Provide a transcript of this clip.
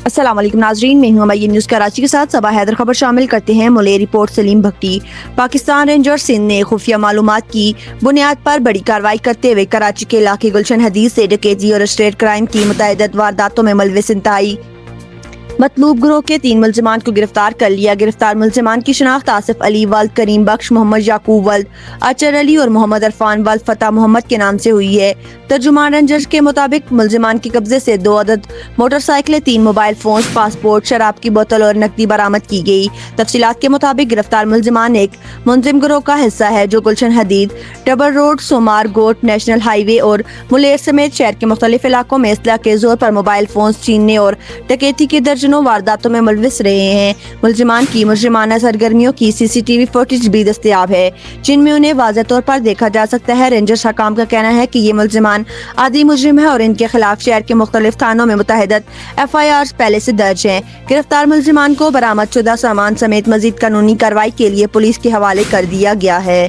السلام علیکم ناظرین، میں ہوں امین نیوز کراچی کے ساتھ صبا حیدر خبر شامل کرتے ہیں۔ ملے رپورٹ سلیم بھٹی۔ پاکستان رینجرز سندھ نے خفیہ معلومات کی بنیاد پر بڑی کارروائی کرتے ہوئے کراچی کے علاقے گلشن حدیث سے ڈکیتی اور اسٹریٹ کرائم کی متعدد وارداتوں میں ملوث انتہائی مطلوب گروہ کے 3 ملزمان کو گرفتار کر لیا۔ گرفتار ملزمان کی شناخت آصف علی ولد کریم بخش، محمد یعقوب ولد اچر علی اور محمد عرفان ولد فتح محمد کے نام سے ہوئی ہے۔ ترجمان رینجرز کے مطابق ملزمان کے قبضے سے 2 عدد موٹر سائیکلیں، 3 موبائل فونز، پاسپورٹ، شراب کی بوتل اور نقدی برآمد کی گئی۔ تفصیلات کے مطابق گرفتار ملزمان ایک منظم گروہ کا حصہ ہے جو گلشن حدید، ٹبر روڈ، سومار گوٹ نیشنل ہائی وے اور ملیر سمیت شہر کے مختلف علاقوں میں اسلحہ کے زور پر موبائل فونز چھیننے اور ڈکیتی کی درجنوں وارداتوں میں ملوث رہے ہیں۔ ملزمان کی مجرمانہ سرگرمیوں کی CCTV فوٹیج بھی دستیاب ہے جن میں انہیں واضح طور پر دیکھا جا سکتا ہے۔ رینجرز حکام کا کہنا ہے کہ یہ ملزمان عادی مجرم ہیں اور ان کے خلاف شہر کے مختلف تھانوں میں متعدد FIRs پہلے سے درج ہیں۔ گرفتار ملزمان کو برآمد شدہ سامان سمیت مزید قانونی کارروائی کے لیے پولیس کے حوالے کر دیا گیا ہے۔